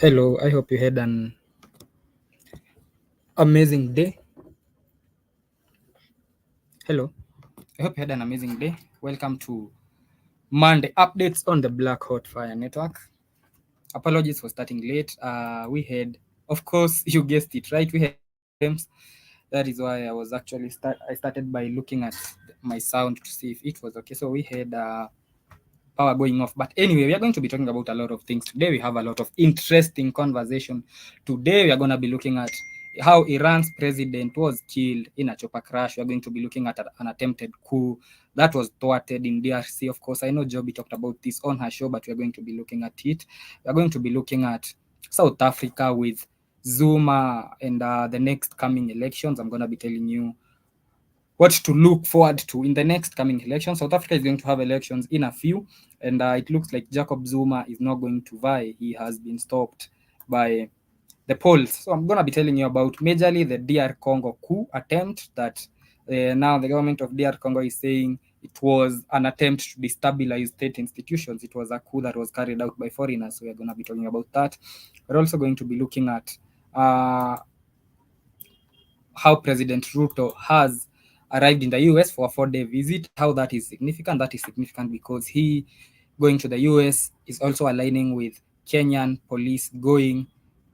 Hello, I hope you had an amazing day. Hello, I hope you had an amazing day. Welcome to Monday updates on the Black Hot Fire Network. Apologies for starting late. We had, of course, you guessed it, right? We had problems. That is why I was actually I started by looking at my sound to see if it was okay. So we had power going off. But anyway, we are going to be talking about a lot of things today. We have a lot of interesting conversation. Today, we are going to be looking at how Iran's president was killed in a chopper crash. We are going to be looking at an attempted coup that was thwarted in DRC. Of course, I know Joby talked about this on her show, but we are going to be looking at it. We are going to be looking at South Africa with Zuma and the next coming elections. I'm going to be telling you what to look forward to in the next coming elections. South Africa is going to have elections in a few, and it looks like Jacob Zuma is not going to vie. He has been stopped by the polls. So I'm going to be telling you about majorly the DR Congo coup attempt that now the government of DR Congo is saying it was an attempt to destabilize state institutions. It was a coup that was carried out by foreigners. So we're going to be talking about that. We're also going to be looking at how President Ruto has arrived in the US for a 4-day visit, how that is significant. That is significant because he going to the US is also aligning with Kenyan police going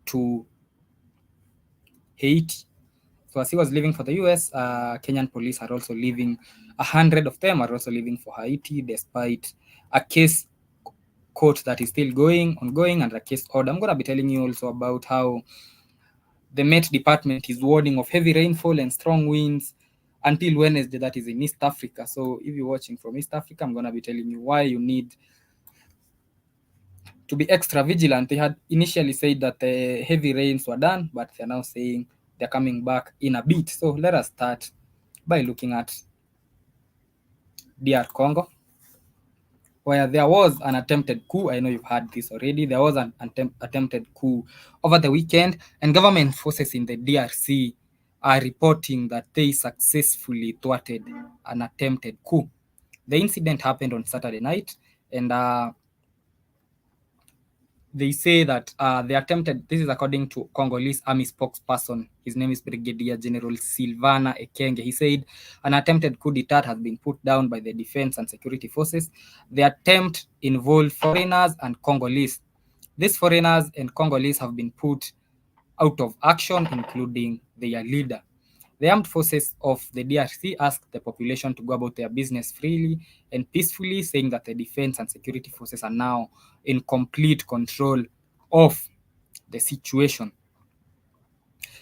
to Haiti. So as he was leaving for the US, Kenyan police are also leaving. 100 of them are also leaving for Haiti, despite a case court that is still ongoing, and a case order. I'm going to be telling you also about how the Met Department is warning of heavy rainfall and strong winds until Wednesday, that is in East Africa. So if you're watching from East Africa, I'm going to be telling you why you need to be extra vigilant. They had initially said that the heavy rains were done, but they're now saying they're coming back in a bit. So let us start by looking at DR Congo, where there was an attempted coup. I know you've heard this already. There was an attempted coup over the weekend, and government forces in the DRC are reporting that they successfully thwarted an attempted coup. The incident happened on Saturday night, and they say that this is according to Congolese army spokesperson. His name is Brigadier General Silvana Ekenge. He said an attempted coup d'etat has been put down by the defense and security forces. The attempt involved foreigners and Congolese. These foreigners and Congolese have been put out of action, including their leader. The armed forces of the DRC asked the population to go about their business freely and peacefully, saying that the defense and security forces are now in complete control of the situation.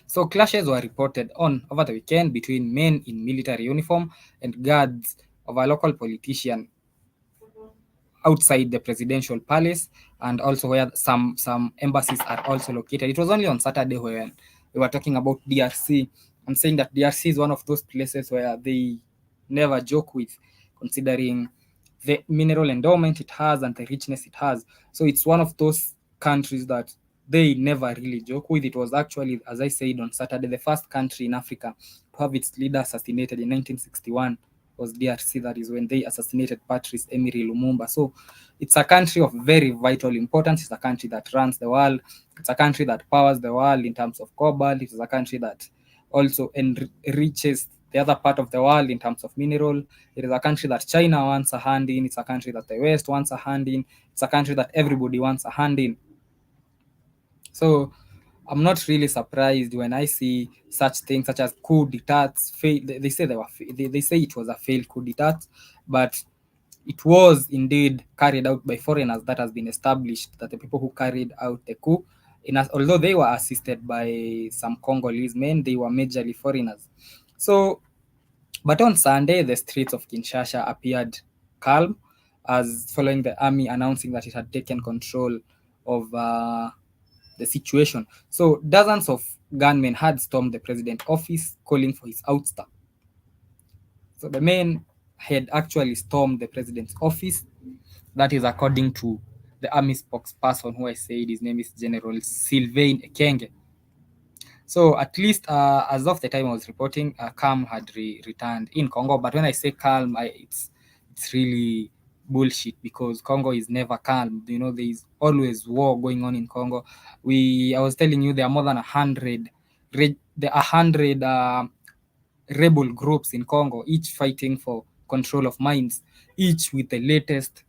So clashes were reported over the weekend between men in military uniform and guards of a local politician outside the presidential palace, and also where some embassies are also located. It was only on Saturday when we were talking about DRC. I'm saying that DRC is one of those places where they never joke with, considering the mineral endowment it has and the richness it has. So it's one of those countries that they never really joke with. It was actually, as I said on Saturday, the first country in Africa to have its leader assassinated in 1961 was DRC. That is when they assassinated Patrice Emery Lumumba. So it's a country of very vital importance. It's a country that runs the world. It's a country that powers the world in terms of cobalt. It is a country that also enriches the other part of the world in terms of mineral. It is a country that China wants a hand in. It's a country that the West wants a hand in. It's a country that everybody wants a hand in. So I'm not really surprised when I see such things such as coup d'etats fail. They say they say it was a failed coup d'etat, but it was indeed carried out by foreigners. That has been established, that the people who carried out the coup, although they were assisted by some Congolese men, they were majorly foreigners. So, but on Sunday, the streets of Kinshasa appeared calm, as following the army announcing that it had taken control of the situation. So dozens of gunmen had stormed the president's office, calling for his ouster. So the men had actually stormed the president's office. That is according to the army spokesperson, who I said his name is General Sylvain Ekenge. So at least as of the time I was reporting, calm had returned in Congo. But when I say calm, it's really bullshit, because Congo is never calm. There is always war going on in Congo. I was telling you, there are more than 100 rebel groups in Congo, each fighting for control of mines, each with the latest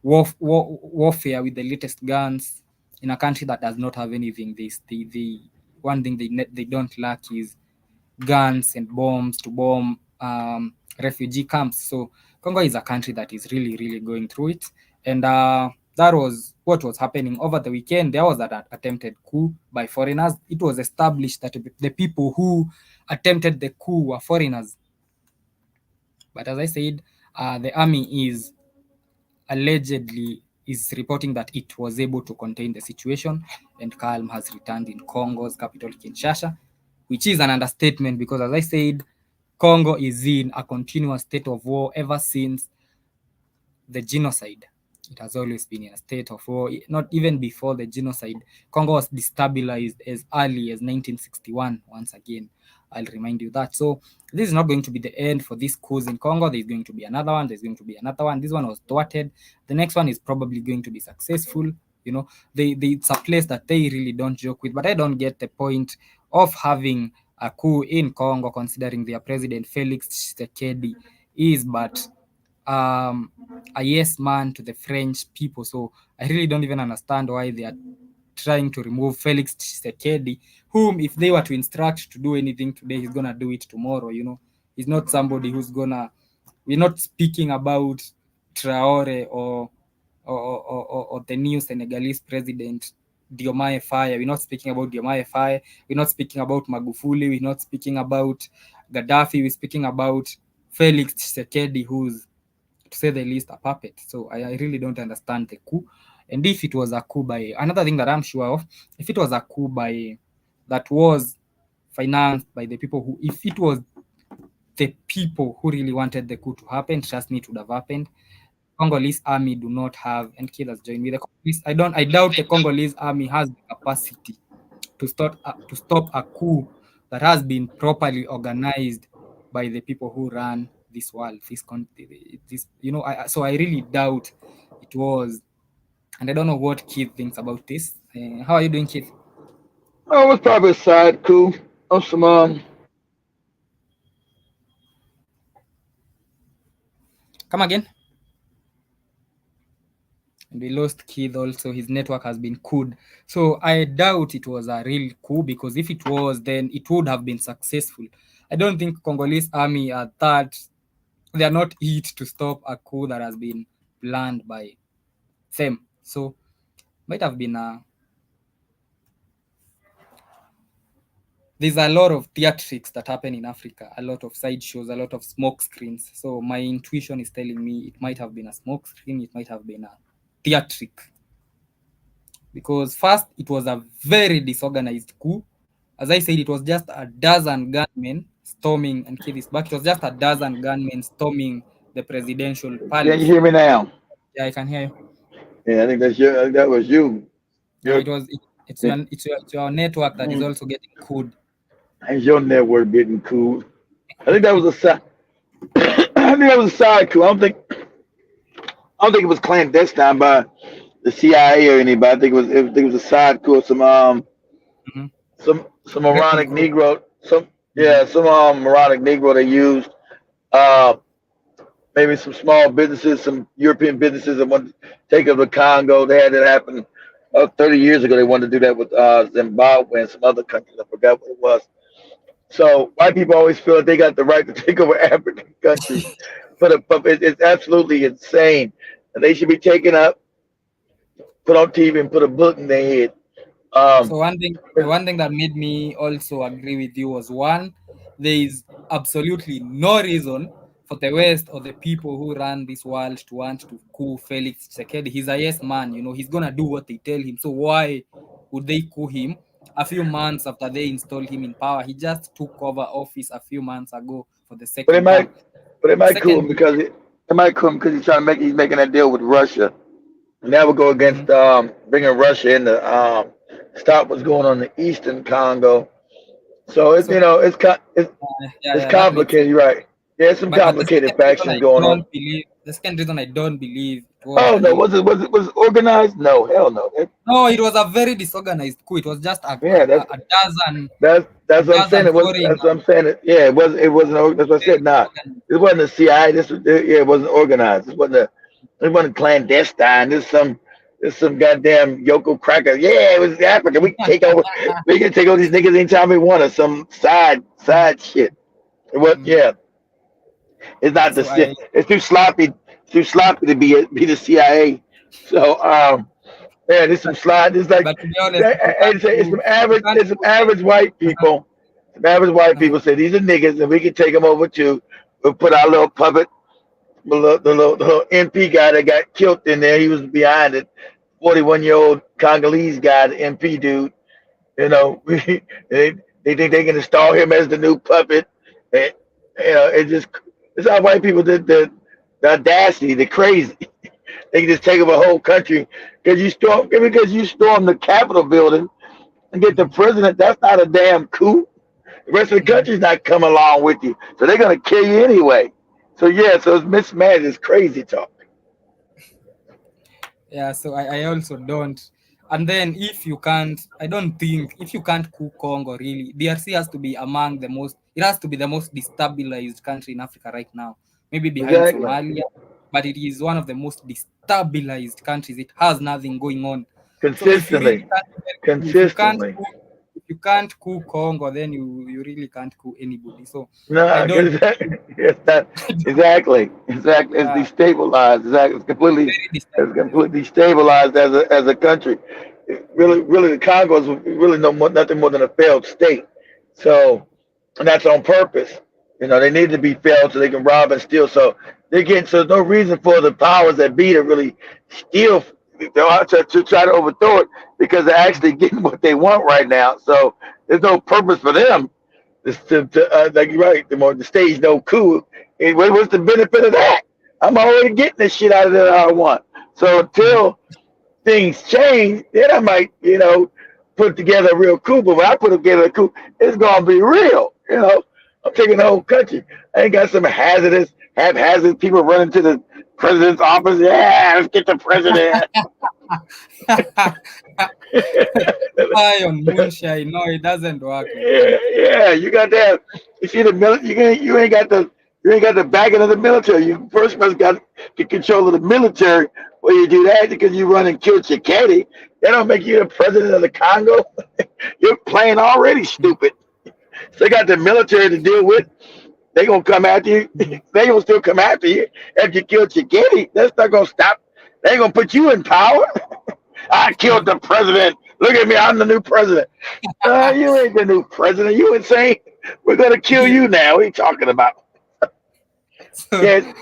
warfare, with the latest guns, in a country that does not have anything. The one thing they don't lack is guns and bombs to bomb refugee camps. So Congo is a country that is really, really going through it. And that was what was happening over the weekend. There was an attempted coup by foreigners. It was established that the people who attempted the coup were foreigners. But as I said, the army allegedly is reporting that it was able to contain the situation, and calm has returned in Congo's capital, Kinshasa, which is an understatement because, as I said, Congo is in a continuous state of war ever since the genocide. It has always been in a state of war. Not even before the genocide, Congo was destabilized as early as 1961. Once again, I'll remind you that. So this is not going to be the end for this coup in Congo. There's going to be another one. There's going to be another one. This one was thwarted. The next one is probably going to be successful. It's a place that they really don't joke with. But I don't get the point of having a coup in Congo, considering their president Felix Tshisekedi is but a yes man to the French people. So I really don't even understand why they are trying to remove Felix Tshisekedi, whom, if they were to instruct to do anything today, he's gonna do it tomorrow. He's not somebody who's gonna. We're not speaking about Traore or the new Senegalese president Diomaye Faye. We're not speaking about Diomaye Faye. We're not speaking about Magufuli. We're not speaking about Gaddafi. We're speaking about Felix Tshisekedi, who's, to say the least, a puppet. So I really don't understand the coup. And if it was a coup by, another thing that I'm sure of, if it was a coup by that was financed by the people who, if it was the people who really wanted the coup to happen, trust me, it would have happened. Congolese army do not have, and killers join me. I doubt the Congolese army has the capacity to stop a coup that has been properly organized by the people who run this world, so I really doubt it was, and I don't know what Keith thinks about this. How are you doing, Keith? Oh, it was probably a side coup on some Come again. And we lost Keith also. His network has been couped. So I doubt it was a real coup, because if it was, then it would have been successful. I don't think Congolese army are that, they are not it to stop a coup that has been planned by them. So might have been there's a lot of theatrics that happen in Africa, a lot of sideshows, a lot of smoke screens. So my intuition is telling me it might have been a smoke screen, it might have been a theatric. Because first, it was a very disorganized coup. As I said, it was just a dozen gunmen storming, and Keith is back. It was just a dozen gunmen storming the presidential can you palace. hear me now? Yeah, I can hear you. Yeah, I think that's you. I think that was you. Yeah, Your, it's your network that is also getting cooled. it's your network getting cool. I think that was a side. I think that was a side coup. I don't think it was clandestine by the CIA or anybody. I think it was a side coup. Mm-hmm. Some Rebel moronic group. Negro. Some Mm-hmm. yeah, some moronic Negro they used. Uh, maybe some small businesses, some European businesses that wanted to take over the Congo. They had that happen 30 years ago. They wanted to do that with Zimbabwe and some other countries. I forgot what it was. So white people always feel that they got the right to take over African countries, but it's absolutely insane. And they should be taken up, put on TV, and put a book in their head. So Um, one thing that made me also agree with you was, one, there is absolutely no reason for the West or the people who run this world to want to coup Felix Tshisekedi. He's a yes man, he's gonna do what they tell him. So why would they coup him a few months after they installed him in power? He just took over office a few months ago for the but it second term. might, but it might cool him Secondly, because he's making that deal with Russia, and that would go mhm, against bringing Russia in to stop what's going on in the Eastern Congo. So so it's yeah, it's yeah, that makes complicated, sense. you're right? Yeah, some But the complicated second reason factions I going on. don't believe, the second reason I don't believe it was Oh no, really, was it organized? No, hell no. no, it was a very disorganized coup. It was just Yeah, a that's what I'm saying. dozen It was foreign that's what I'm saying. Yeah, it wasn't. That's what I very said. Nah, disorganized. it wasn't the CIA. Yeah, it wasn't organized. It wasn't clandestine. There's some goddamn Yoko cracker. Yeah, it was Africa. We can take over. We can take over these niggas anytime we want. Or some side shit. It was Mm. yeah. It's not So I, It's too sloppy. Too sloppy to be the CIA. So yeah, there's some slide. It's like but to be honest, it's some average white uh-huh, people. Some average white uh-huh. people say these are niggas, and we can take them over too. We'll put our little puppet, the little MP guy that got killed in there. He was behind it. 41-year-old Congolese guy, the MP dude. You know, they think they can install him as the new puppet. And, it's how white people did the audacity, the crazy. They can just take over a whole country because you storm the Capitol building and get the Mhm, president. That's not a damn coup. The rest of the mhm. country's not coming along with you, so they're gonna kill you anyway. So yeah, so it's mismatched. It's crazy talk. Yeah, so I also don't. And then if you can't, I don't think if you can't coup Congo really, DRC has to be among the most. It has to be the most destabilized country in Africa right now. Maybe behind Exactly. Somalia, but it is one of the most destabilized countries. It has nothing going on. So if you really Consistently, can't, consistently. if you can't coup Congo, then you really can't coup anybody. So I No, don't. it's not exactly. It's Yeah, destabilized. Exactly. very It's destabilized. completely stabilized as a country. Really, the Congo is really nothing more than a failed state. So, and that's on purpose. You know, they need to be failed so they can rob and steal. So there's no reason for the powers that be to really steal, to try to overthrow it because they're actually getting what they want right now. So there's no purpose for them. Like you're right, the stage no coup. What's the benefit of that? I'm already getting the shit out of that I want. So Mhm. until things change, then I might, put together a real coup. But when I put together a coup, it's gonna be real. I'm taking the whole country. I ain't got some haphazard people running to the president's office. Yeah, let's get the president. High on moonshine. No, it doesn't work like Yeah, that. yeah, you got that. You see the military. You ain't got the backing of the military. You first must got the control of the military. Well, you do that because you run and kill Chikedi. That don't make you the president of the Congo. You're playing already Mhm, stupid. So they got the military to deal with. They gonna come after you. mhm. They gonna still come after you after you kill Chikedi. That's not gonna stop. They ain't gonna put you in power. I killed the president. Look at me. I'm the new president. You ain't the new president. You insane? We're gonna kill you now. What are you talking about? So Yeah,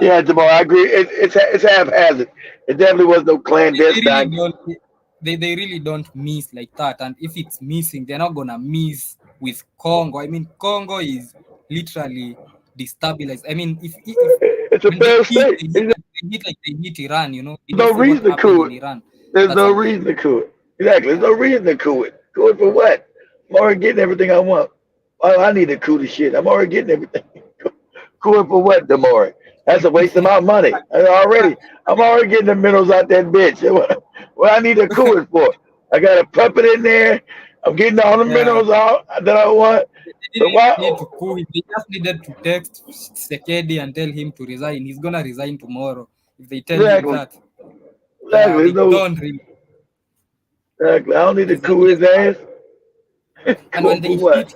yeah, Jamal. I agree. It's haphazard. It definitely was no they really clandestine. don't they really don't miss like that. And if it's missing, they're not gonna miss with Congo. I mean, Congo is literally destabilized. I mean, if It's a when they failed hit, state. There's like they hit Iran. Did you no see what reason to happened coup in it. Iran? There's That's no how they, reason to coup it. Exactly. There's yeah. no reason to coup it. Coup it for what? I'm already getting everything I want. Oh, I need to coup the shit. I'm already getting everything. Coup it for what, Demore? That's a waste of my money. I'm already getting the minerals out that bitch. What I need to coup it for? I got a puppet in there. I'm getting all the Yeah. minerals out that I want. They So didn't why? need to coup him. They just needed to text Sekedi and tell him to resign. He's gonna resign tomorrow. If they tell him Exactly. that, yeah, Exactly. they No. don't really. Exactly. I don't need to He's not coup his just ass. and Coup for what?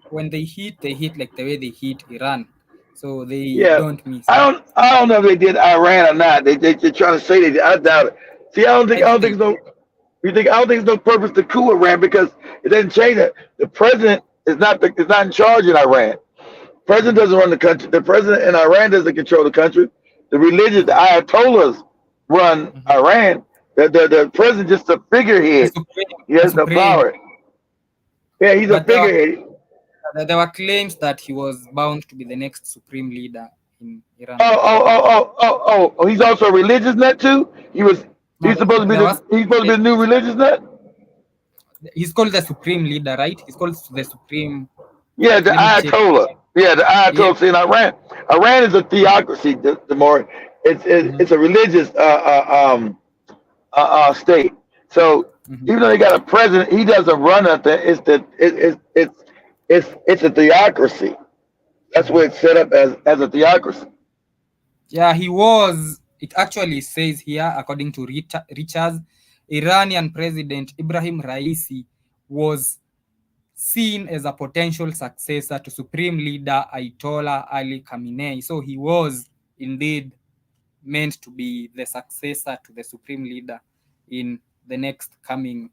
when they hit like the way they hit Iran, so they Yeah, don't miss. I don't know if they did Iran or not. They're trying to say they did. I doubt it. See, I think they did. I don't think there's no purpose to coup Iran because it doesn't change that the president is not in charge in Iran. President Mhm, doesn't run the country. The president in Iran doesn't control the country. The religious, the mhm, Ayatollahs run mhm. Iran. The president just a The figurehead. Supreme, He the has no Supreme. power. Yeah, he's a But figurehead. there were claims that he was bound to be the next supreme leader in Iran. He's also a religious nut too. No, there was He's supposed to be the new claims that religious nut. he's called the supreme leader, right? He's called the supreme. Yeah, the Let me check. Ayatollah. Yeah, the Yep. Ayatollah in Iran. Iran is a theocracy. The more Mhm. it's a religious state. So Mhm. even though they got a president, he doesn't run nothing. It's a theocracy. That's Mhm. what it's set up as a theocracy. Yeah, he was. It actually says here, according to Richards, Iranian President Ibrahim Raisi was seen as a potential successor to Supreme Leader Ayatollah Ali Khamenei. So he was indeed meant to be the successor to the Supreme Leader in the next coming.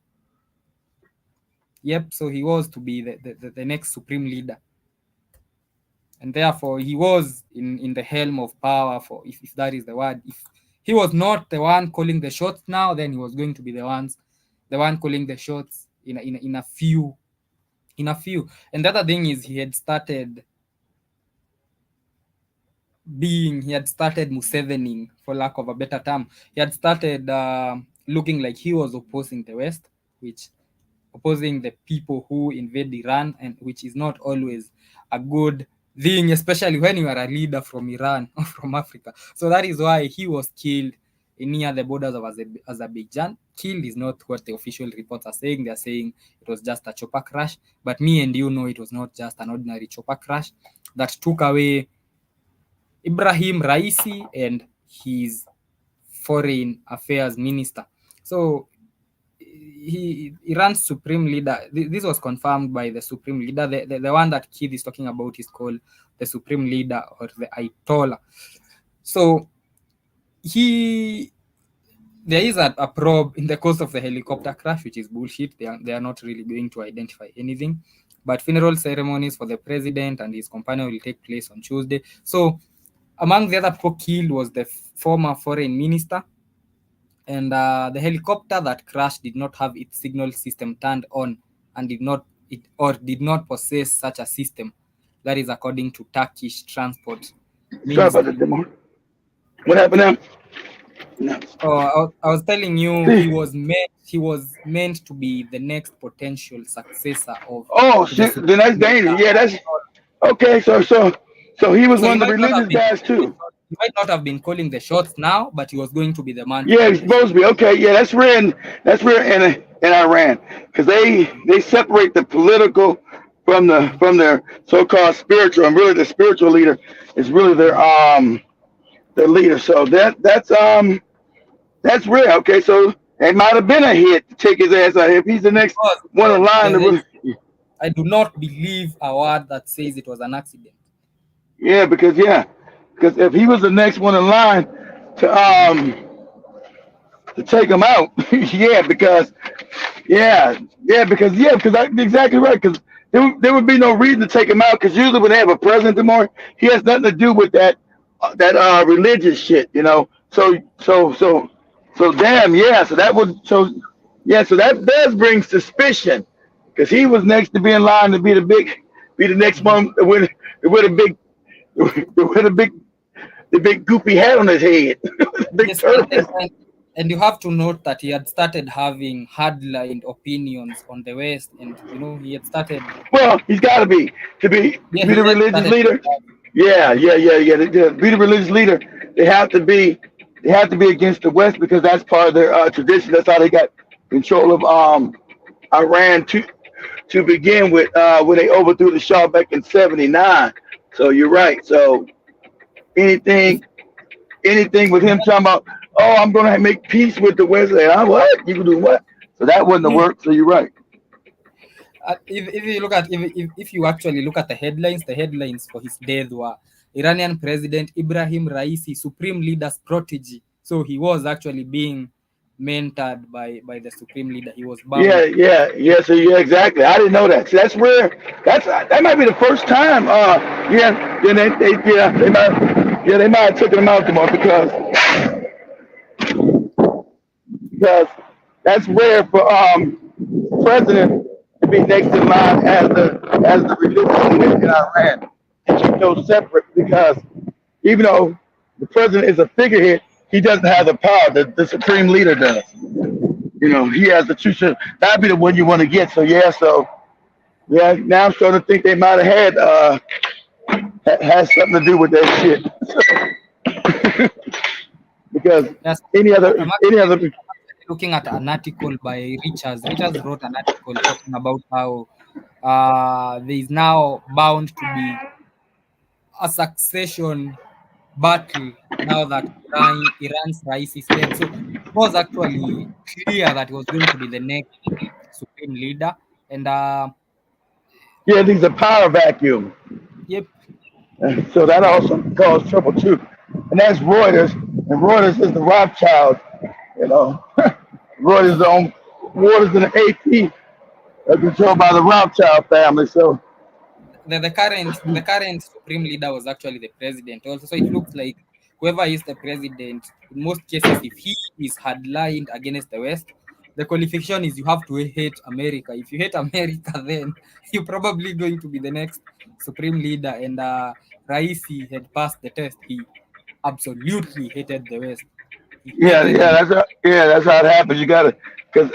Yep, so he was to be the next Supreme Leader. And therefore he was in the helm of power, for if that is the word. If he was not the one calling the shots now, then he was going to be the one calling the shots in a few. And the other thing is he had started Musevening, for lack of a better term. He had started looking like he was opposing the West, which opposing the people who invade Iran, and which is not always a good thing, especially when you are a leader from Iran or from Africa. So that is why he was killed near the borders of Azerbaijan. Killed is not what the official reports are saying. They are saying it was just a chopper crash. But me and you know it was not just an ordinary chopper crash that took away Ibrahim Raisi and his foreign affairs minister. So Iran's supreme leader, this was confirmed by the supreme leader. The one that Keith is talking about is called the supreme leader, or the Ayatollah. So there is a probe in the cause of the helicopter crash, which is bullshit. They are not really going to identify anything. But funeral ceremonies for the president and his companion will take place on Tuesday. So among the other people killed was the former foreign minister. And the helicopter that crashed did not have its signal system turned on, and did not possess such a system. That is according to Turkish Transport Sorry about Ministry. that, Demar. What happened now? No. Oh, I was telling you, See. he was meant to be the next potential successor of Oh to the shit. Then Supreme that's Leader. dangerous. Yeah, that's okay. So he was So one of the religious guys too. he might not have been calling the shots now, but he was going to be the man to Yeah, call he's the shots. supposed to be. Okay, yeah, that's rare in Iran because they separate the political from their so-called spiritual, and really the spiritual leader is really their leader. So that's rare. Okay, so it might have been a hit to take his ass out if he's the next one in line. I do not believe a word that says it was an accident. Because if he was the next one in line to Mhm. to take him out, yeah, because that's exactly right. Because there would be no reason to take him out. Because usually when they have a president tomorrow, he has nothing to do with that religious shit, you know. So damn, yeah. So that does bring suspicion because he was next to be in line to be the next Mhm. one with a big with the big goopy hat on his head, big Yes, and, turban. and, and, and you have to note that he had started having hardline opinions on the West, and he had started. Well, he's got to be Yeah, to be he the already religious started. leader. Yeah. To be the religious leader, they have to be against the West because that's part of their tradition. That's how they got control of Iran to begin with when they overthrew the Shah back in '79. So you're right. So If, anything anything with him talking about, oh, I'm gonna make peace with the West. Like, what? You can do what? So that wouldn't have worked. So you're right. if you look at if you actually look at the headlines for his death were Iranian President Ibrahim Raisi, Supreme Leader's protege. So he was actually being mentored by the Supreme Leader. He was bound. So yeah, exactly. I didn't know that. See, that's rare. That might be the first time. Then they might have taken him out tomorrow because that's rare for president to be next in line as the religious leader in Iran and keep those separate because even though the president is a figurehead, he doesn't have the power. The supreme leader does. He has the true. That'd be the one you want to get. So yeah. Now I'm starting to think they might have had has something to do with that shit. Because Yes, any other I'm any other actually looking at an article by Richards. Richards wrote an article talking about how there is now bound to be a succession battle now that Iran's Rais is dead. So it was actually clear that he was going to be the next supreme leader. And yeah, these are power vacuum. yep, So that also caused trouble too. And that's Reuters. And Reuters is the Rothschild, you know. Reuters on Reuters and the AP are controlled by the Rothschild family. So the current supreme leader was actually the president also. So it looks like whoever is the president, in most cases, if he is hardlined against the West, the qualification is you have to hate America. If you hate America, then you're probably going to be the next supreme leader. And Raisi had passed the test. He absolutely hated the West. He yeah, hated yeah, them. that's how it happens. You gotta because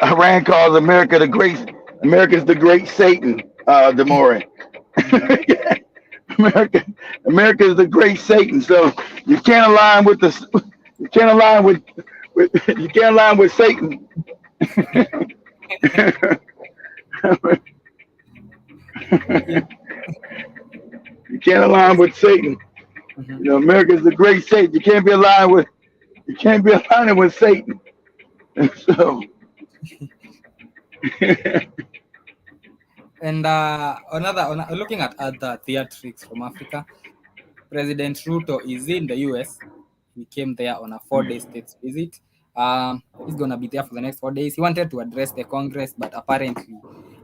Iran calls America the great America's the great Satan, Demore. Mhm. America America is the great Satan. So you can't align with the you can't align with you can't align with Satan. Yep. You can't align with Satan. Mhm. You know, America is the great Satan. You can't be aligning with Satan. So And looking at other theatrics from Africa, President Ruto is in the US. He came there on a 4 day state visit. He's gonna be there for the next 4 days. He wanted to address the Congress, but apparently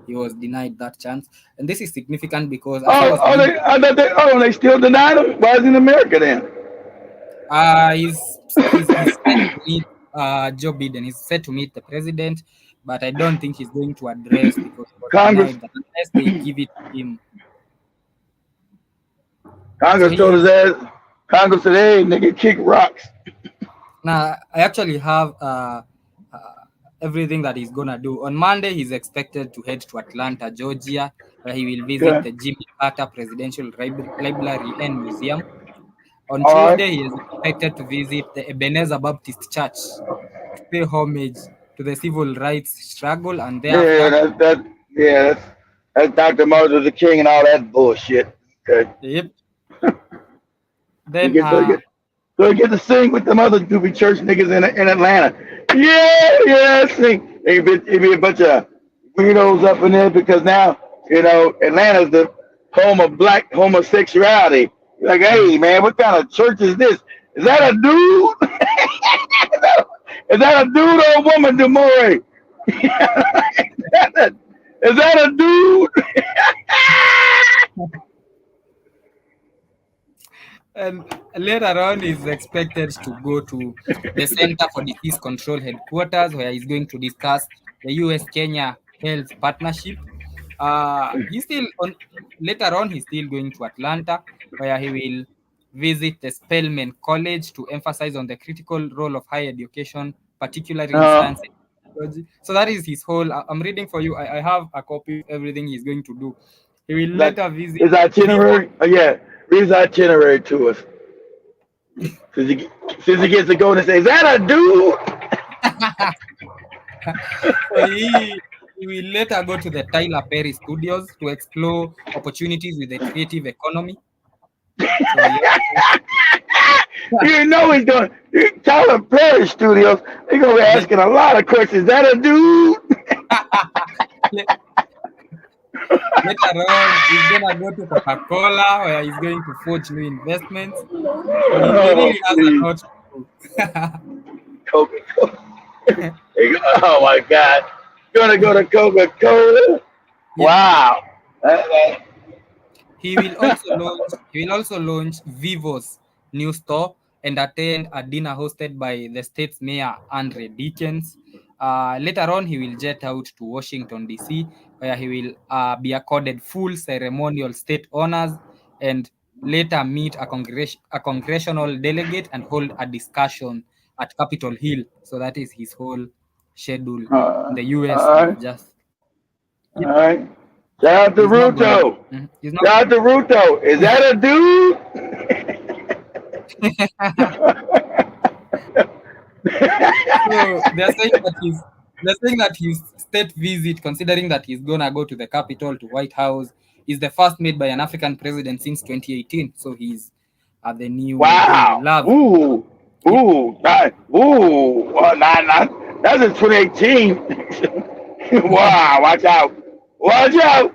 he was denied that chance. And this is significant because as he was leaving, they still denied him. Why is he in America then? he's set to meet Joe Biden. He's set to meet the president, but I don't think he's going to address because he was Congress denied that unless they give it to him. So Congress told his ass. Congress said, "Hey, nigga, kick rocks." now I actually have everything that he's gonna do. On Monday, he's expected to head to Atlanta, Georgia, where he will visit Okay. the Jimmy Carter Presidential Library and Museum. On All right. Tuesday, he is expected to visit the Ebenezer Baptist Church to pay homage to the civil rights struggle, and Yeah, thereafter, yeah, that's Dr. Martin Luther King and all that bullshit. Okay. yep. You Then get so you get so you get to sing with them other goofy church niggas in Atlanta. Yeah, yeah, sing. It be a bunch of weirdos up in there because now Atlanta's the home of black homosexuality. Like, Mhm. hey man, what kind of church is this? Is that a dude? Is that a dude or a woman, Demore? Is that a dude? And later on, he's expected to go to the Center for Disease Control headquarters, where he's going to discuss the US Kenya health partnership. He's still on Later on, he's still going to Atlanta, where he will visit the Spelman College to emphasize on the critical role of higher education, particularly in Uh, science and technology. So that is his whole. I'm reading for you. I have a copy of everything he's going to do. He will that later visit his Vivo. itinerary. Oh yeah, read his itinerary to us. Since he gets to go and say, "Is that a dude?" So he will later go to the Tyler Perry Studios to explore opportunities with the creative economy. So he also, You know he's going. Tyler Perry Studios. They're gonna be yep. asking a lot of questions. Is that a dude? Le- Later on, he's gonna go to Coca-Cola where he's going to forge new investments. So he Oh really has a please, lot to do. Coca Cola. Oh my God, gonna go to Coca Cola? Yep. Wow. He will also launch Vivo's new store and attend a dinner hosted by the state's mayor Andre Dickens. Later on, he will jet out to Washington D.C., where he will be accorded full ceremonial state honors and later meet a congressional delegate and hold a discussion at Capitol Hill. So that is his whole schedule in the All U.S. of right, just. all Yep. right. Shout out to He's not gonna. Ruto. He's not. Shout out to Ruto. Is that a dude? So they're saying that his state visit, considering that he's gonna go to the capital, to White House, is the first made by an African president since 2018. So he's the new Wow. love. Ooh. Yep. Ooh. Ooh. Well, that's in 2018. Wow. Watch out. Watch out.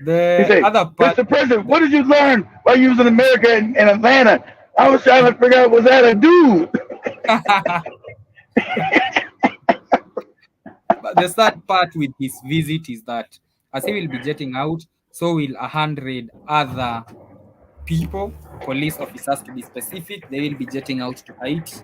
The He said, other part. Mr. President, what did you learn while you was in America in Atlanta? I was trying to figure out, was that a dude? But the sad part with his visit is that as he will be jetting out, so will 100 other people, police officers to be specific. They will be jetting out to Haiti.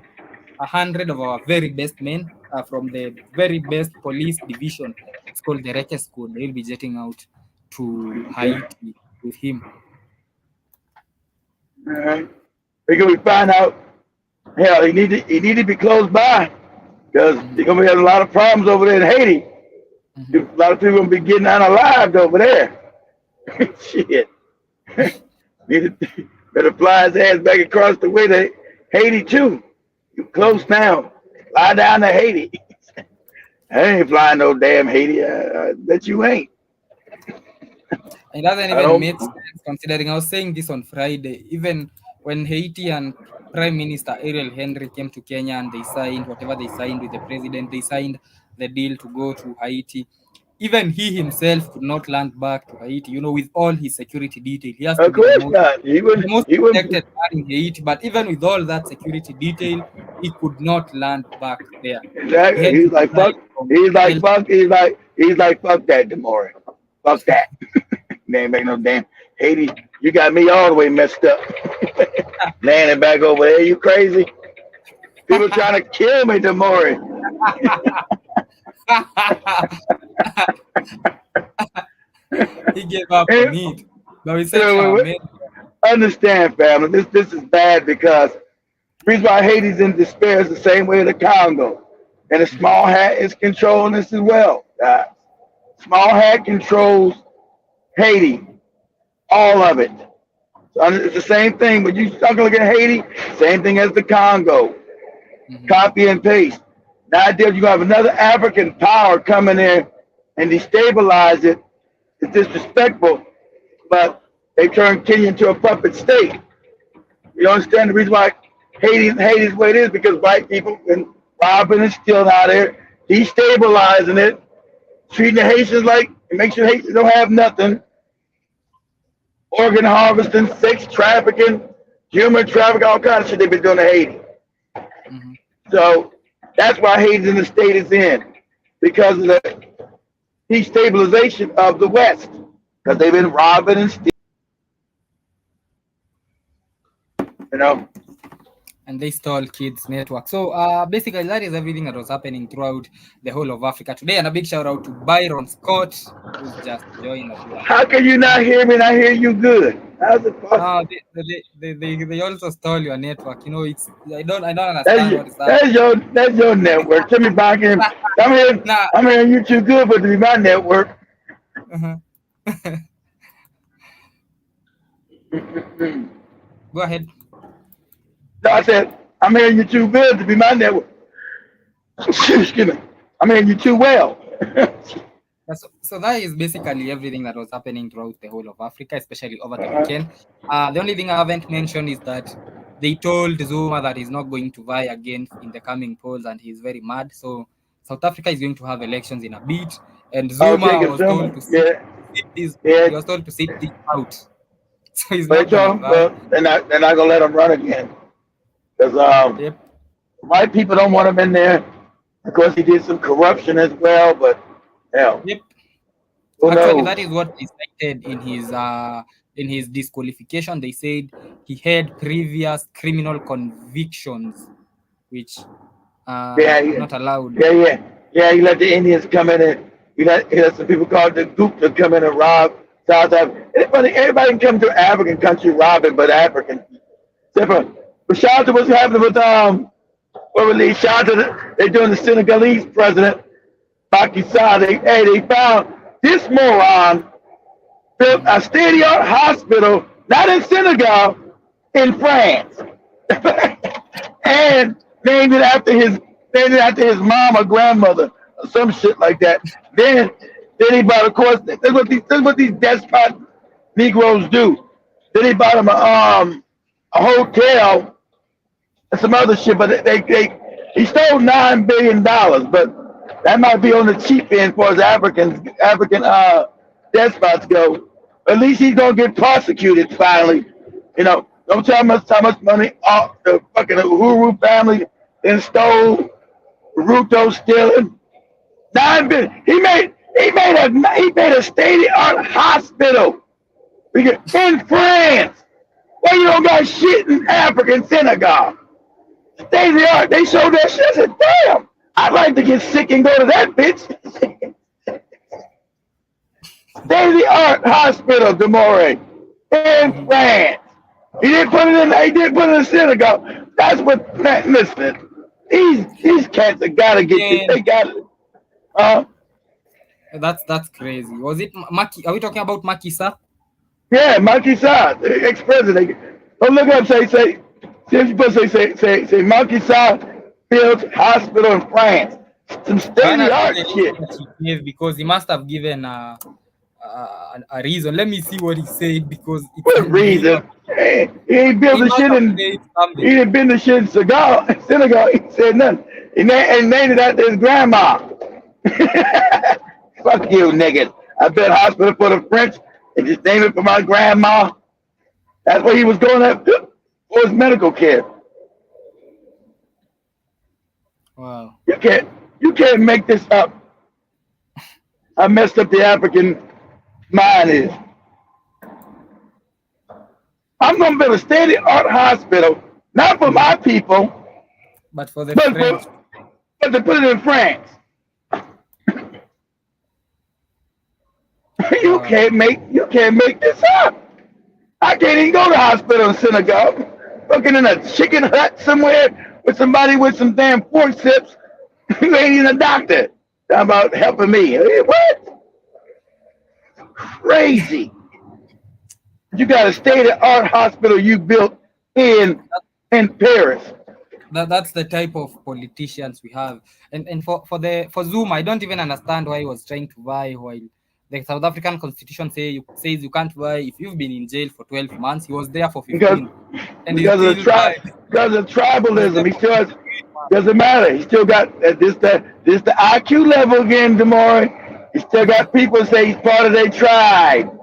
100 of our very best men from the very best police division. It's called the Drc School. They will be jetting out to Haiti with him. All right. Because we find out, hell, he need to be close by because they're gonna be having a lot of problems over there in Haiti. A lot of people gonna be getting unalived over there. Shit. Better fly his ass back across the way to Haiti too. You close now. Fly down to Haiti. I ain't flying no damn Haiti. I bet you ain't. It doesn't even make sense considering I was saying this on Friday. Even when Haiti and Prime Minister Ariel Henry came to Kenya and they signed whatever they signed with the president, they signed the deal to go to Haiti. Even he himself could not land back to Haiti, with all his security detail. He has to be the most protected man in Haiti, but even with all that security detail, he could not land back there. Exactly. He's like, fuck that, Demore. Fuck that. They ain't make no damn Haiti. You got me all the way messed up. Landing back over there. You crazy? People trying to kill me, Demore. He gave up on it. But we said, understand, family. This is bad because the reason why Haiti's in despair is the same way the Congo. And the small hat is controlling this as well. Small hat controls Haiti, all of it. So it's the same thing. But you start looking at Haiti, same thing as the Congo. Copy and paste. Now you have another African power coming in and destabilize it. It's disrespectful, but they turned Kenya into a puppet state. You understand the reason why Haiti's the way it is? Because white people been robbing and stealing out there, destabilizing it, treating the Haitians like it makes sure Haitians don't have nothing. Organ harvesting, sex trafficking, human trafficking, all kinds of shit they've been doing to Haiti. So that's why Haiti's in the state it's in, because of the destabilization of the West, because they've been robbing and stealing, And they stole kids' network. So basically, that is everything that was happening throughout the whole of Africa today. And a big shout out to Byron Scott, who's just joined us. How can you not hear me and I hear you good? How's it possible? They also stole your network. I don't understand that's your network. Tell me back in. I'm hearing you too good, but to be my network. Go ahead. No, I said, I'm hearing you too good to be my network. Excuse me. I'm hearing you too well. So that is basically everything that was happening throughout the whole of Africa, especially over the weekend. The only thing I haven't mentioned is that they told Zuma that he's not going to vie again in the coming polls, and he's very mad. So South Africa is going to have elections in a bit, and Zuma was told to sit this out. So he's not going to vie. They're not going to let him run again. Because white people don't want him in there. Of course, he did some corruption as well, but hell. Yep. Actually, that is what is cited in his disqualification. They said he had previous criminal convictions, which are not allowed. Yeah. He let the Indians come in and he let some people called the Coup to come in and rob South Africa. Everybody can come to an African country robbing, but African. But shout out to what's happening with shout out to they're doing the Senegalese president. Pakistan, they found this moron built a state-of-the-art hospital, not in Senegal, in France, and named it after his mom or grandmother or some shit like that. Then he bought, of course, that's what these despot Negroes do. Then he bought him a hotel and some other shit, but he stole $9 billion, but that might be on the cheap end for as African despots go. At least he's gonna get prosecuted finally. Don't tell him how much money the fucking Uhuru family then stole, Ruto stealing. 9 billion. He made a state of the art hospital in France. Well, you don't got shit in Africa and Senegal. State of the art. They showed that shit. I said, damn, I'd like to get sick and go to that bitch. State of the art hospital, Demore, in France. He didn't put it in Senegal. That's what, man, listen, these cats have got to get this. They got it. That's crazy. Was it Maki? Are we talking about Macky Sall? Yeah, Macky Sall, ex-president. Don't look up. Say Macky Sall built hospital in France. Some state-of-the-art shit. Because he must have given a reason. Let me see what he said, because it's what reason? He ain't built the shit in. He didn't build the shit in Senegal. He said nothing. He named it after his grandma. Fuck you, nigga. I built a hospital for the French and just named it for my grandma. That's what he was going after for his medical care. Wow. You can't make this up. How messed up the African mind is. I'm gonna build a state-of-the-art hospital, not for my people, but for the French. But to put it in France. You can't make this up. I can't even go to the hospital in Senegal. Looking in a chicken hut somewhere with somebody with some damn forceps who ain't even a doctor. Talking about helping me. What? Crazy. You got a state-of-the-art hospital you built in Paris. That's the type of politicians we have. And for Zuma, I don't even understand why he was trying to vie while the South African Constitution says you can't vie if you've been in jail for 12 months. He was there for 15. Because of tribalism. He still has, doesn't matter. He still got this the IQ level again, Demore. He still got people say he's part of their tribe.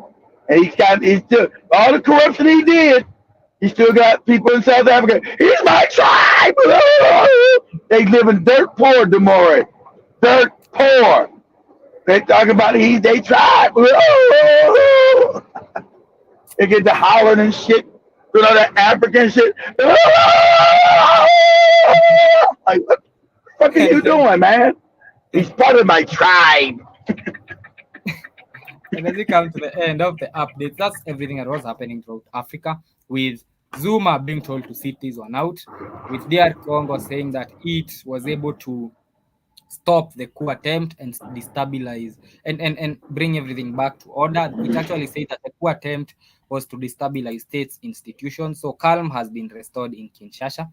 And he's still all the corruption he did. He still got people in South Africa. He's my tribe. They live in dirt poor, Demore. Dirt poor. They talk about they tribe. They get the howling and shit. Doing all that African shit. Like, what the fuck are you doing, man? He's part of my tribe. And as we come to the end of the update, that's everything that was happening throughout Africa, with Zuma being told to sit this one out, with DR Congo saying that it was able to stop the coup attempt and destabilize and bring everything back to order. It actually said that the coup attempt was to destabilize states' institutions. So calm has been restored in Kinshasa,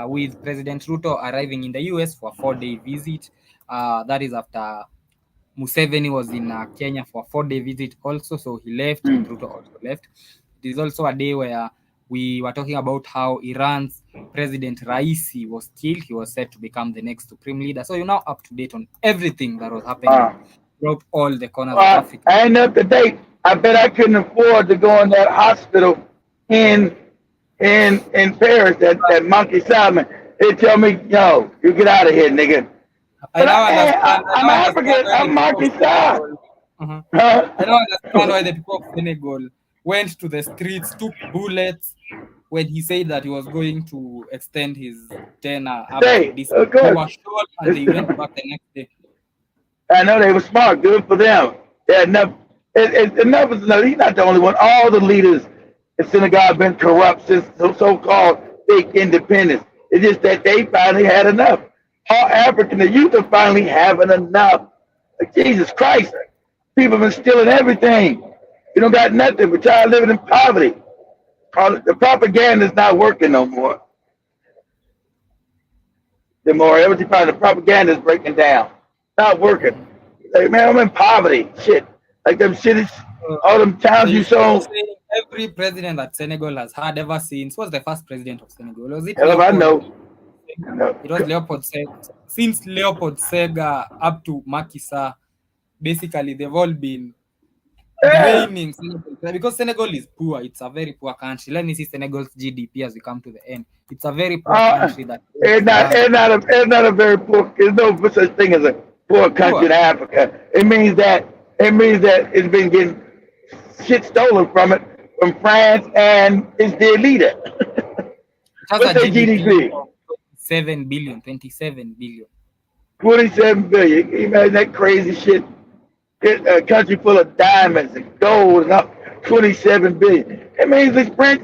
with President Ruto arriving in the US for a 4-day visit. That is after Museveni was in Kenya for a 4-day visit also, so he left and Ruto also left. It is also a day where we were talking about how Iran's President Raisi was killed. He was said to become the next supreme leader. So you're now up to date on everything that was happening throughout all the corners of Africa. I ain't up to date. I bet I couldn't afford to go in that hospital in Paris, that monkey Simon. They tell me, yo, you get out of here, nigga. I'm African. I'm Macky Sall. I don't understand why the people of Senegal went to the streets, took bullets when he said that he was going to extend his tenure after this. They were shot and they went back the next day. I know they were smart. Good for them. Yeah, enough. Enough is enough. He's not the only one. All the leaders in Senegal have been corrupt since so-called fake independence. It's just that they finally had enough. all African, the youth are finally having enough. Like, Jesus Christ, people have been stealing everything. You don't got nothing. We're tired of living in poverty. The propaganda is not working no more. The more everything, the propaganda is breaking down. Not working. Like, man, I'm in poverty. Shit. Like them cities, all them towns you saw. Every president that Senegal has had ever since was the first president of Senegal. Was it Hell if I know. It was Leopold Sega. Since Leopold Sega up to Macky Sall, basically they've all been draining Senegal because Senegal is poor. It's a very poor country. Let me see Senegal's GDP as we come to the end. It's a very poor country that it's not a very poor. There's no such thing as a poor country in Africa. It means that it's been getting shit stolen from it from France and it's their leader. What's their GDP? 27 billion. 27 billion. You imagine that crazy shit? A country full of diamonds and gold and up 27 billion. It means this French,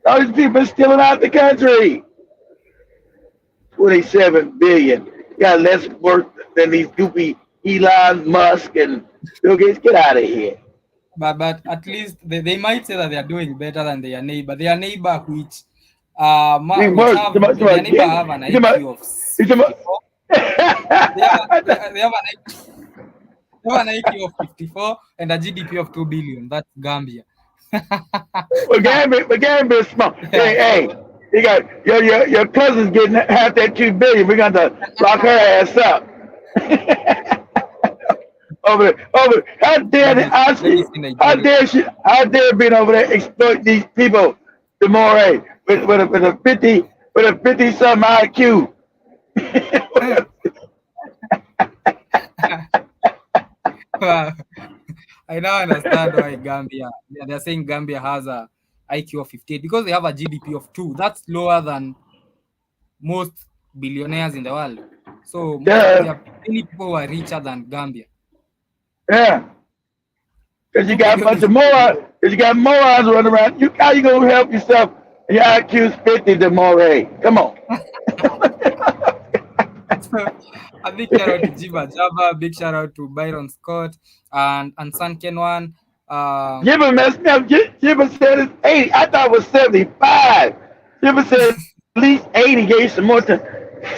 all these people are stealing out the country. 27 billion. You got less worth than these goofy Elon Musk and Bill Gates. Get out of here. But at least they might say that they are doing better than their neighbor. Their neighbor, which have an IQ of 54. They have an IQ of 54 and a GDP of 2 billion. That's Gambia. Well, Gambia is small. Hey, you got your cousin's getting half that 2 billion. We're gonna lock her ass up. over there. How dare being over there exploit these people, the Moray, with a 50 some IQ. I now understand why Gambia. They're saying Gambia has a IQ of 58 because they have a GDP of 2. That's lower than most billionaires in the world. So there are many people who are richer than Gambia. Yeah. Because you got a bunch of morons. Because you got morons running around. How you gonna help yourself? Your IQ is 50 to Moray. Come on. A big shout out to Jiba Java, big shout out to Byron Scott and San Kenwan. Jiba messed me up. Jiba said it's 80. I thought it was 75. Jiba said at least 80 gave some more to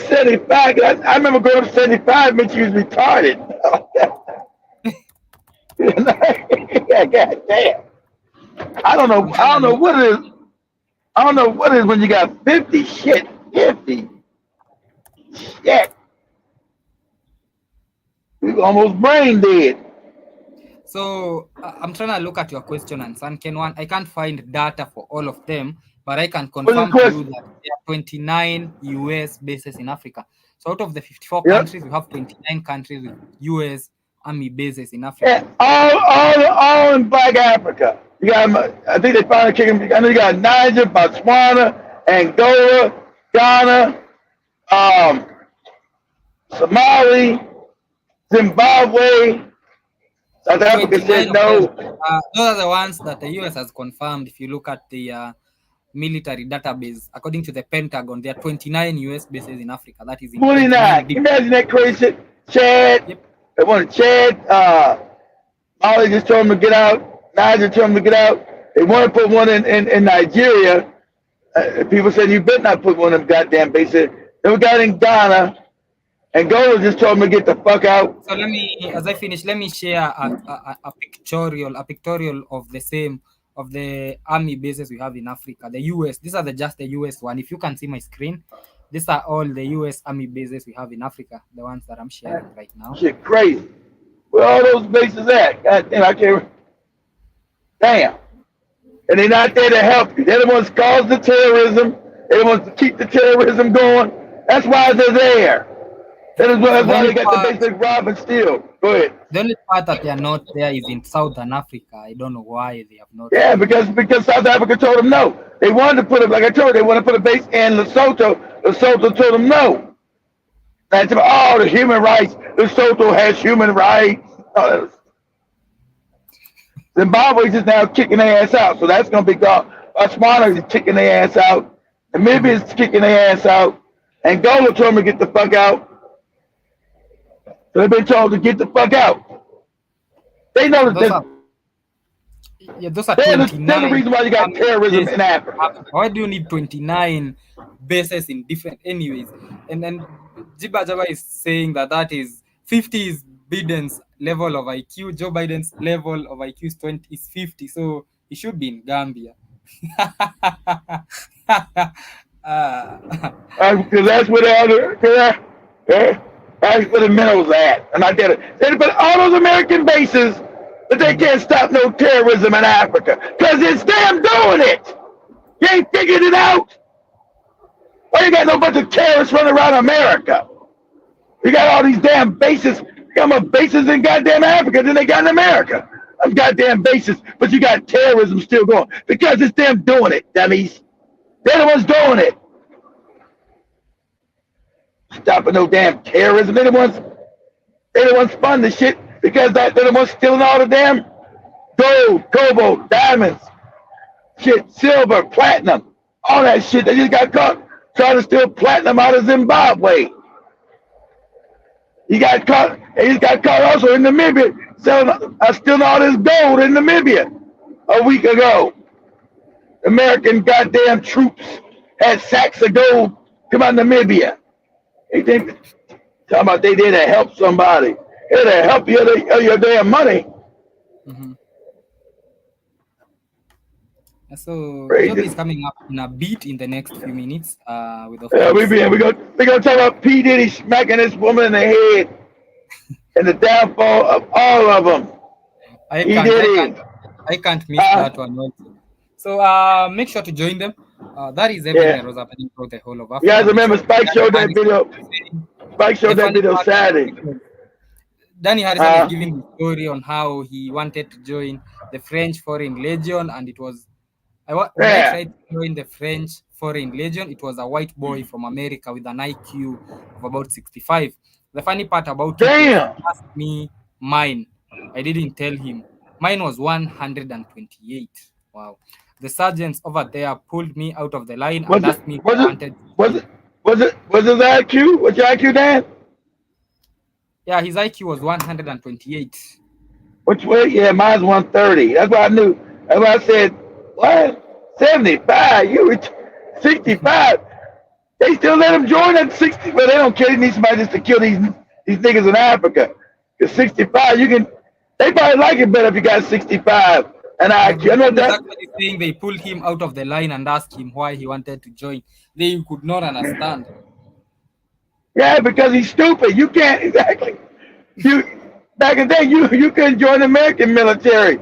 75. I remember growing up 75 meant you was retarded. God damn. I don't know what it is. I don't know what it is when you got 50 shit. 50 shit. We almost brain dead. So I'm trying to look at your question and San Kenwan. I can't find data for all of them, but I can confirm to you that there are 29 US bases in Africa. So out of the 54 countries, we have 29 countries with US Army bases in Africa. Yeah, all in Black Africa. You got, I think they finally kicked him. I know you got Niger, Botswana, Angola, Ghana, Somali, Zimbabwe. South Africa said no. Those are the ones that the US has confirmed. If you look at the military database, according to the Pentagon, there are 29 US bases in Africa. That is in 29. Imagine that crazy shit. Chad. Yep. They wanted Chad. Mali just told them to get out. Niger told them to get out. They want to put one in Nigeria. People said, you better not put one of them goddamn bases. Then we got in Ghana. Angola just told me to get the fuck out. So as I finish, let me share a pictorial of the army bases we have in Africa. The US, these are just the US one. If you can see my screen, these are all the US army bases we have in Africa, the ones that I'm sharing right now. Shit crazy. Where all those bases at? God damn, I can't. Damn. And they're not there to help you. They're the ones cause the terrorism. They're the ones to keep the terrorism going. That's why they're there. That's why they got the basic rob and steal. Go ahead. The only part that they are not there is in Southern Africa. I don't know why they have not. Yeah, because South Africa told them no. They wanted to put it, like I told you, they wanted to put a base in Lesotho. Lesotho told them no. That's about, the human rights. Lesotho has human rights. Zimbabwe is now kicking their ass out, so that's going to be gone. Botswana is kicking their ass out. Namibia is kicking their ass out. Angola told them to get the fuck out. So they've been told to get the fuck out. They know Those that are those are there's the 29 reason why you got terrorism bases in in Africa. Africa. Why do you need 29 bases in different anyways? And then Jiba Jaba is saying that is 50 is Biden's level of IQ, Joe Biden's level of IQ is 50, so he should be in Gambia. Because that's where the other, that's where the minerals at. And I did it. They put all those American bases, but they can't stop no terrorism in Africa. Because it's them doing it. You ain't figured it out. Why you got no bunch of terrorists running around America? You got all these damn bases. You got more bases in goddamn Africa than they got in America. Them goddamn bases, but you got terrorism still going. Because it's them doing it, dummies. They're the ones doing it. Stopping no damn terrorism. They're the ones funding the shit because they're the ones stealing all the damn gold, cobalt, diamonds, shit, silver, platinum, all that shit. They just got caught trying to steal platinum out of Zimbabwe. He got caught also in Namibia stealing all this gold in Namibia a week ago. American goddamn troops had sacks of gold come out of Namibia. They think talking about they did to help somebody. They did to help your damn money. Mm-hmm. So Crazy. Job is coming up in a beat in the next few minutes. With we're gonna talk about P. Diddy smacking this woman in the head and the downfall of all of them. I can't miss that one also. So make sure to join them. That is everything that was happening throughout the whole of Africa. You guys remember Spike showed that video? Spike showed that video Saturday. Danny Harrison is giving the story on how he wanted to join the French Foreign Legion, and it was when I tried to join the French Foreign Legion, it was a white boy from America with an IQ of about 65. The funny part about it, he asked me mine. I didn't tell him. Mine was 128. Wow. The sergeants over there pulled me out of the line and asked me if I wanted. Was his IQ? What's your IQ, Dan? Yeah, his IQ was 128. Which way? Yeah, mine's 130. That's what I knew. That's why I said, what? 75? You were 65. They still let him join at 60, but they don't care. They need somebody just to kill these niggas in Africa. Because 65, they probably like it better if you got 65. And I know that. Actually saying they pulled him out of the line and asked him why he wanted to join. They could not understand. Yeah, because he's stupid. You can't exactly. Back in the day, you couldn't join the American military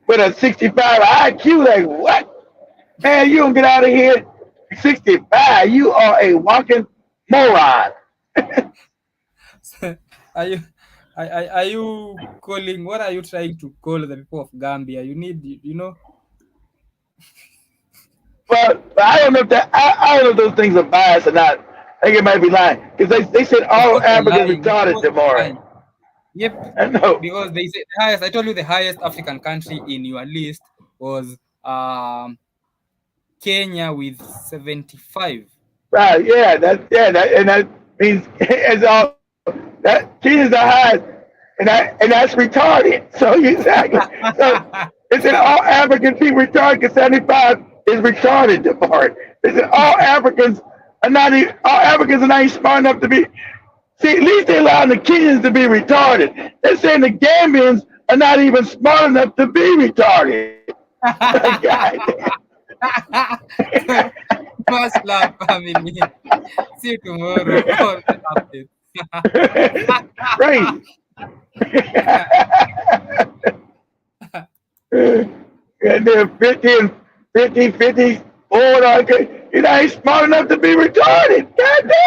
with a 65 IQ. Like what? Man, you don't get out of here. 65. You are a walking moron. Are you calling? What are you trying to call the people of Gambia? You need, But I don't know if I don't know if those things are biased or not. I think it might be lying because they said all Africans retarded tomorrow. Yep. I know because they said the highest. I told you the highest African country in your list was Kenya with 75. Right? Yeah. And that means it's all that Kenya's the highest, and that's retarded. So exactly. So they said all African people retarded because 75 is retarded. The part they said all Africans are not even smart enough to be. See, at least they're allowing the Kenyans to be retarded. They're saying the Gambians are not even smart enough to be retarded. Much love, family. See you tomorrow. Crazy. And then 50, 54, you know, he's smart enough to be retarded. God damn.